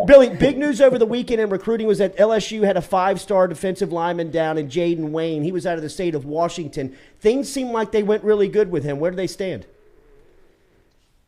Billy, big news over the weekend in recruiting was that LSU had a 5-star defensive lineman down in Jaden Wayne. He was out of the state of Washington. Things seem like they went really good with him. Where do they stand?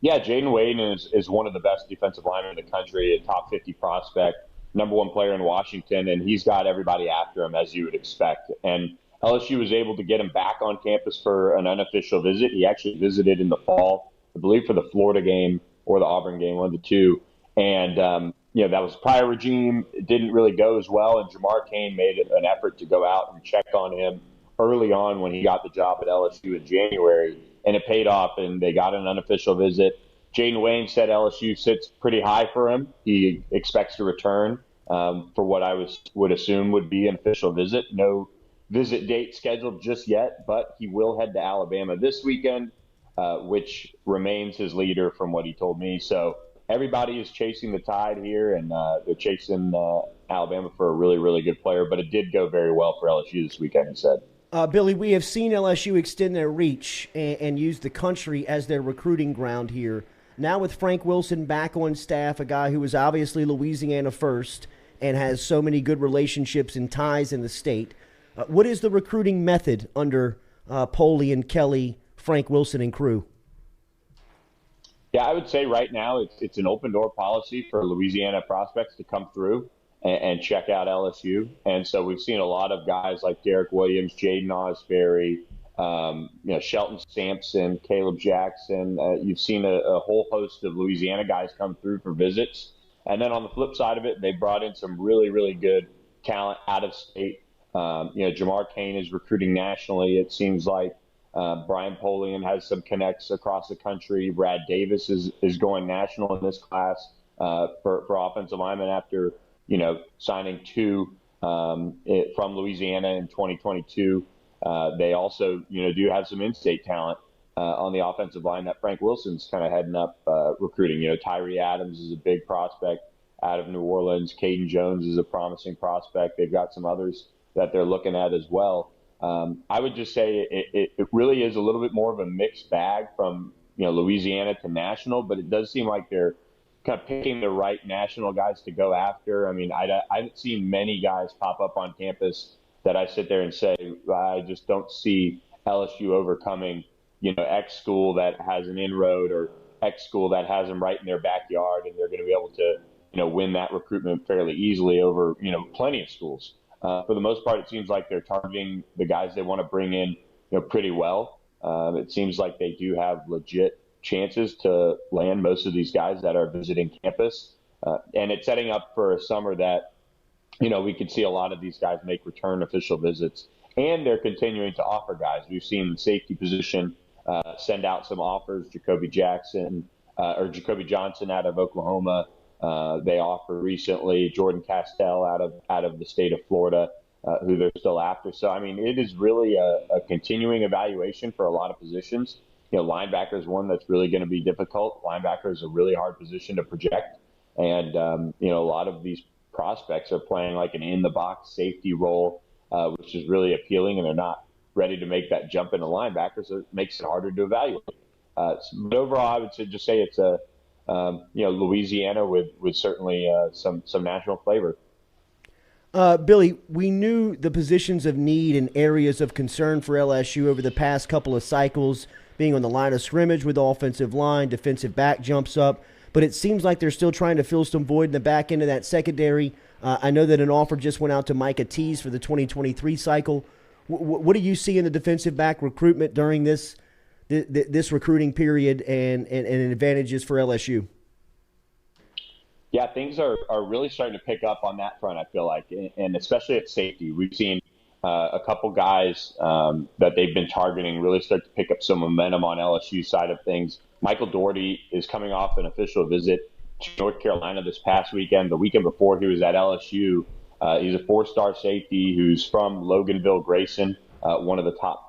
Yeah, Jaden Wayne is one of the best defensive linemen in the country, a top 50 prospect, number one player in Washington, and he's got everybody after him, as you would expect. And LSU was able to get him back on campus for an unofficial visit. He actually visited in the fall, I believe, for the Florida game or the Auburn game, one of the two. And, that was prior regime. It didn't really go as well, and Jamar Cain made an effort to go out and check on him early on when he got the job at LSU in January. And it paid off, and they got an unofficial visit. Jaden Wayne said LSU sits pretty high for him. He expects to return for what I would assume would be an official visit. No visit date scheduled just yet, but he will head to Alabama this weekend, which remains his leader from what he told me. So everybody is chasing the tide here, and they're chasing Alabama for a really, really good player. But it did go very well for LSU this weekend, he said. Billy, we have seen LSU extend their reach and use the country as their recruiting ground here. Now with Frank Wilson back on staff, a guy who was obviously Louisiana first and has so many good relationships and ties in the state, what is the recruiting method under Poley and Kelly, Frank Wilson and crew? Yeah, I would say right now it's an open door policy for Louisiana prospects to come through and check out LSU. And so we've seen a lot of guys like Derek Williams, Jaden Osbury, Shelton Sampson, Caleb Jackson. You've seen a whole host of Louisiana guys come through for visits. And then on the flip side of it, they brought in some really, really good talent out of state. Jamar Cain is recruiting nationally. It seems like Brian Polian has some connects across the country. Brad Davis is going national in this class for offensive linemen after signing two from Louisiana in 2022. They also, do have some in-state talent on the offensive line that Frank Wilson's kind of heading up recruiting. Tyree Adams is a big prospect out of New Orleans. Caden Jones is a promising prospect. They've got some others that they're looking at as well. I would just say it really is a little bit more of a mixed bag from, Louisiana to national, but it does seem like they're kind of picking the right national guys to go after. I mean, I haven't seen many guys pop up on campus that I sit there and say, I just don't see LSU overcoming, X school that has an inroad or X school that has them right in their backyard, and they're going to be able to, win that recruitment fairly easily over, plenty of schools. For the most part, it seems like they're targeting the guys they want to bring in, pretty well. It seems like they do have legit chances to land most of these guys that are visiting campus. And it's setting up for a summer that, we could see a lot of these guys make return official visits, and they're continuing to offer guys. We've seen the safety position send out some offers. Jacoby Johnson out of Oklahoma. They offered recently Jordan Castell out of the state of Florida, who they're still after. So, I mean, it is really a continuing evaluation for a lot of positions. Linebacker is one that's really going to be difficult. Linebacker is a really hard position to project. And, a lot of these prospects are playing like an in-the-box safety role, which is really appealing, and they're not ready to make that jump into linebacker, so it makes it harder to evaluate. But overall, I would just say it's a Louisiana with certainly some national flavor. Billy, we knew the positions of need and areas of concern for LSU over the past couple of cycles, being on the line of scrimmage with offensive line, defensive back jumps up, but it seems like they're still trying to fill some void in the back end of that secondary. I know that an offer just went out to Micah Tease for the 2023 cycle. What do you see in the defensive back recruitment during this recruiting period and advantages for LSU? Yeah, things are really starting to pick up on that front, I feel like, and especially at safety. We've seen a couple guys that they've been targeting really start to pick up some momentum on LSU side of things. Michael Doherty is coming off an official visit to North Carolina this past weekend. The weekend before, he was at LSU. He's a four-star safety who's from Loganville Grayson, one of the top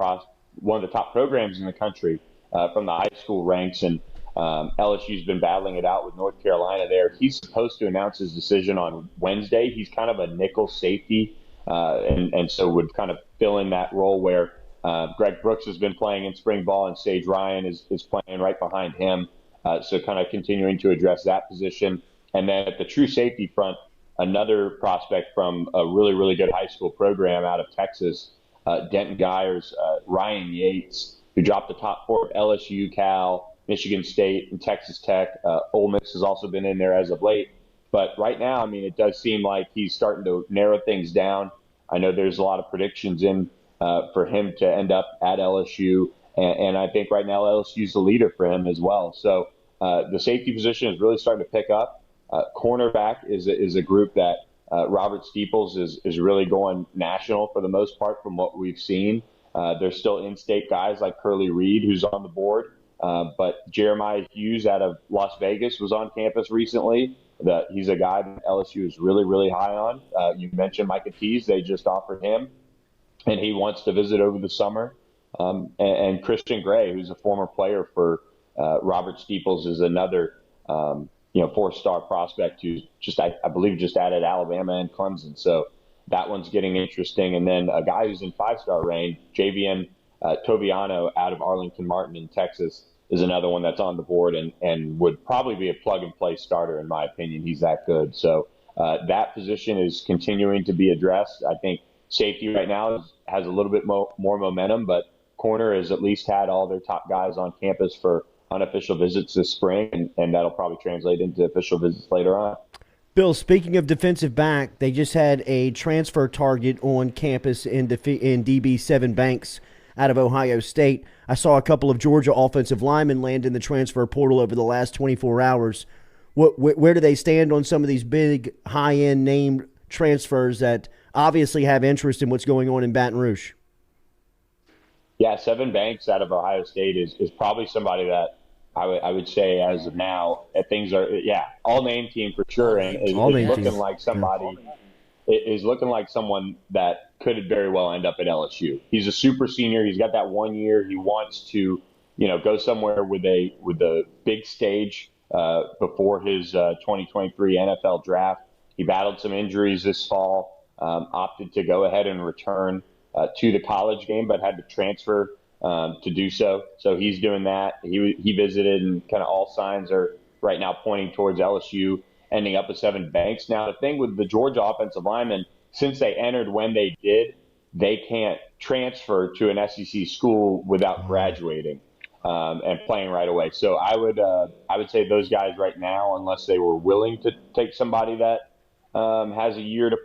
programs in the country from the high school ranks, and LSU's been battling it out with North Carolina there. He's supposed to announce his decision on Wednesday. He's kind of a nickel safety, and so would kind of fill in that role where Greg Brooks has been playing in spring ball, and Sage Ryan is playing right behind him. So kind of continuing to address that position. And then at the true safety front, another prospect from a really, really good high school program out of Texas, Denton Geyers, Ryan Yates, who dropped the top four of LSU, Cal, Michigan State, and Texas Tech. Ole Miss has also been in there as of late. But right now, I mean, it does seem like he's starting to narrow things down. I know there's a lot of predictions in for him to end up at LSU. And I think right now LSU's the leader for him as well. So the safety position is really starting to pick up. Cornerback is a group that Robert Steeples is really going national for the most part from what we've seen. There's still in-state guys like Curly Reed, who's on the board. But Jeremiah Hughes out of Las Vegas was on campus recently. He's a guy that LSU is really, really high on. You mentioned Micah Tease. They just offered him, and he wants to visit over the summer. And Christian Gray, who's a former player for Robert Steeples, is another four-star prospect who's I believe just added Alabama and Clemson. So that one's getting interesting. And then a guy who's in five-star range, JVN Toviano out of Arlington Martin in Texas, is another one that's on the board and would probably be a plug-and-play starter, in my opinion. He's that good. So that position is continuing to be addressed. I think safety right now has a little bit more momentum, but corner has at least had all their top guys on campus for unofficial visits this spring, and that'll probably translate into official visits later on. Bill, speaking of defensive back, they just had a transfer target on campus in DB Seven Banks out of Ohio State. I saw a couple of Georgia offensive linemen land in the transfer portal over the last 24 hours. Where do they stand on some of these big, high-end named transfers that obviously have interest in what's going on in Baton Rouge? Yeah, Seven Banks out of Ohio State is probably somebody that I would say as of now things are all name team for sure, and is looking like somebody is looking like someone that could very well end up at LSU. He's a super senior. He's got that 1 year. He wants to go somewhere with a big stage before his 2023 NFL draft. He battled some injuries this fall, opted to go ahead and return to the college game, but had to transfer to do so. So he's doing that. He visited, and kind of all signs are right now pointing towards LSU ending up at Seven Banks. Now, the thing with the Georgia offensive linemen, since they entered when they did, they can't transfer to an SEC school without graduating and playing right away. So I would say those guys right now, unless they were willing to take somebody that has a year to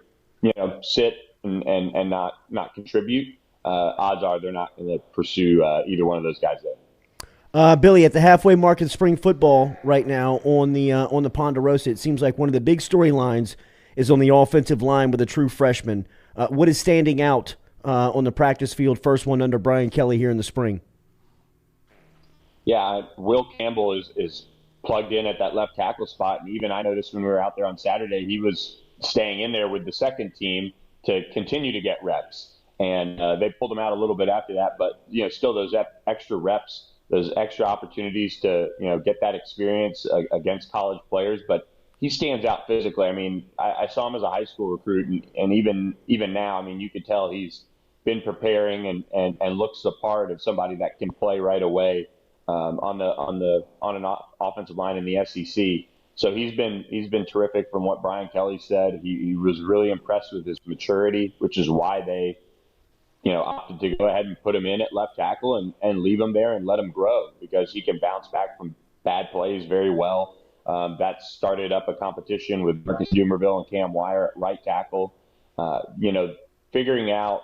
sit and not contribute, odds are they're not going to pursue either one of those guys there. Billy, at the halfway mark in spring football right now on the Ponderosa, it seems like one of the big storylines is on the offensive line with a true freshman. What is standing out on the practice field, first one under Brian Kelly here in the spring? Yeah, Will Campbell is plugged in at that left tackle spot, and even I noticed when we were out there on Saturday, he was staying in there with the second team to continue to get reps. And they pulled him out a little bit after that, but still those extra reps, those extra opportunities to get that experience against college players. But he stands out physically. I mean, I saw him as a high school recruit, and even now, I mean, you could tell he's been preparing and looks the part of somebody that can play right away on an offensive line in the SEC. So he's been terrific from what Brian Kelly said. He was really impressed with his maturity, which is why they opted to go ahead and put him in at left tackle and leave him there and let him grow, because he can bounce back from bad plays very well. That started up a competition with Marcus Dumerville and Cam Wire at right tackle. Figuring out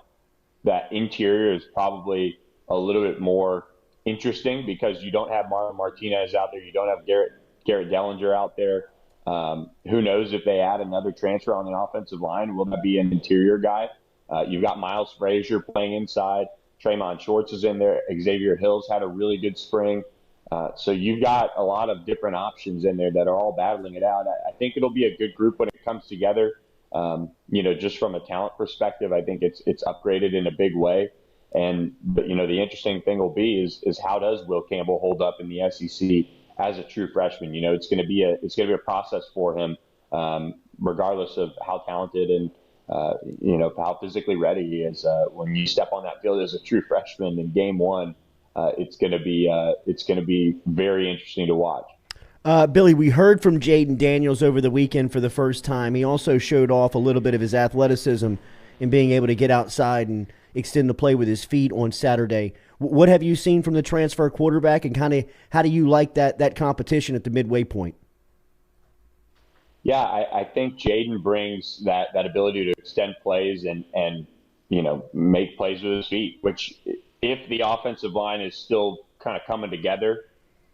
that interior is probably a little bit more interesting because you don't have Marlon Martinez out there. You don't have Garrett Dellinger out there. Who knows if they add another transfer on the offensive line? Will that be an interior guy? You've got Miles Frazier playing inside. Tremont Shorts is in there. Xavier Hills had a really good spring. So you've got a lot of different options in there that are all battling it out. I think it'll be a good group when it comes together. Just from a talent perspective, I think it's upgraded in a big way. But the interesting thing will be is how does Will Campbell hold up in the SEC as a true freshman? It's going to be a process for him, regardless of how talented and how physically ready he is. When you step on that field as a true freshman in game one, it's going to be very interesting to watch. Billy, we heard from Jaden Daniels over the weekend for the first time. He also showed off a little bit of his athleticism in being able to get outside and extend the play with his feet on Saturday. What have you seen from the transfer quarterback, and kind of how do you like that competition at the midway point? Yeah, I think Jaden brings that ability to extend plays and make plays with his feet. Which, if the offensive line is still kind of coming together,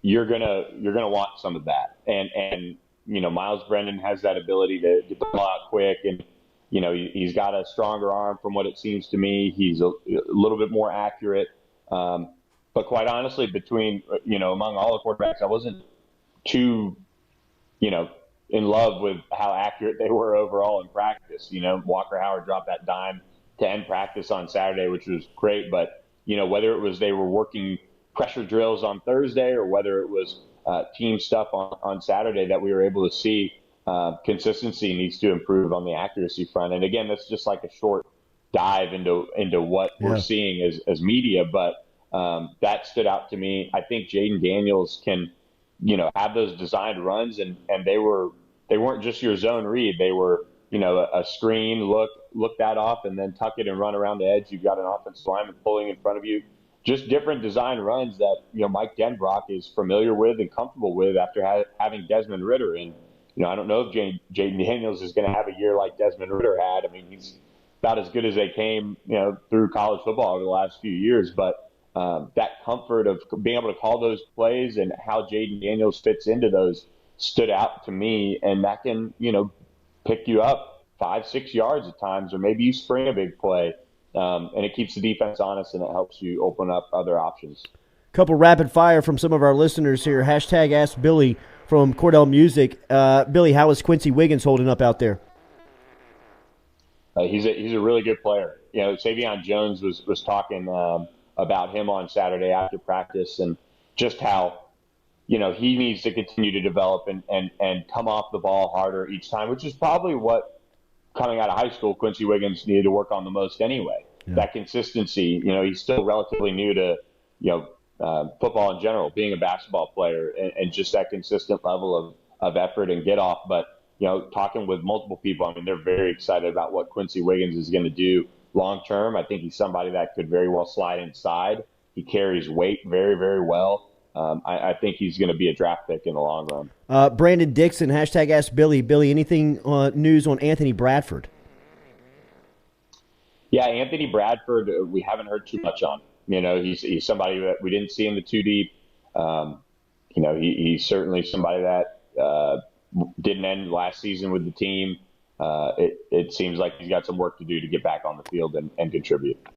you're gonna want some of that. And Miles Brennan has that ability to get the ball out quick, and he's got a stronger arm from what it seems to me. He's a little bit more accurate. But quite honestly, between among all the quarterbacks, I wasn't too you know, in love with how accurate they were overall in practice. Walker Howard dropped that dime to end practice on Saturday, which was great. But, whether it was they were working pressure drills on Thursday or whether it was team stuff on Saturday that we were able to see, consistency needs to improve on the accuracy front. And again, that's just like a short dive into what we're seeing as media. But that stood out to me. I think Jaden Daniels can have those designed runs, and they weren't just your zone read. They were, a screen, look that off, and then tuck it and run around the edge. You've got an offensive lineman pulling in front of you. Just different design runs that, Mike Denbrock is familiar with and comfortable with after having Desmond Ridder. And, I don't know if Jaden Daniels is going to have a year like Desmond Ridder had. I mean, he's about as good as they came, through college football over the last few years. But that comfort of being able to call those plays and how Jaden Daniels fits into those stood out to me. And that can, pick you up 5-6 yards at times, or maybe you spring a big play. And it keeps the defense honest, and it helps you open up other options. Couple rapid fire from some of our listeners here. Hashtag Ask Billy from Cordell Music. Billy, how is Quincy Wiggins holding up out there? He's a really good player. Savion Jones was talking about him on Saturday after practice, and just how he needs to continue to develop and come off the ball harder each time, which is probably what, coming out of high school, Quincy Wiggins needed to work on the most anyway. Yeah. That consistency. He's still relatively new to football in general, being a basketball player, and just that consistent level of effort and get off. But talking with multiple people, I mean, they're very excited about what Quincy Wiggins is going to do long term. I think he's somebody that could very well slide inside. He carries weight very, very well. I think he's going to be a draft pick in the long run. Brandon Dixon, hashtag Ask Billy. Billy, anything news on Anthony Bradford? Yeah, Anthony Bradford, we haven't heard too much on. He's somebody that we didn't see in the too deep. He's certainly somebody that didn't end last season with the team. It seems like he's got some work to do to get back on the field and contribute.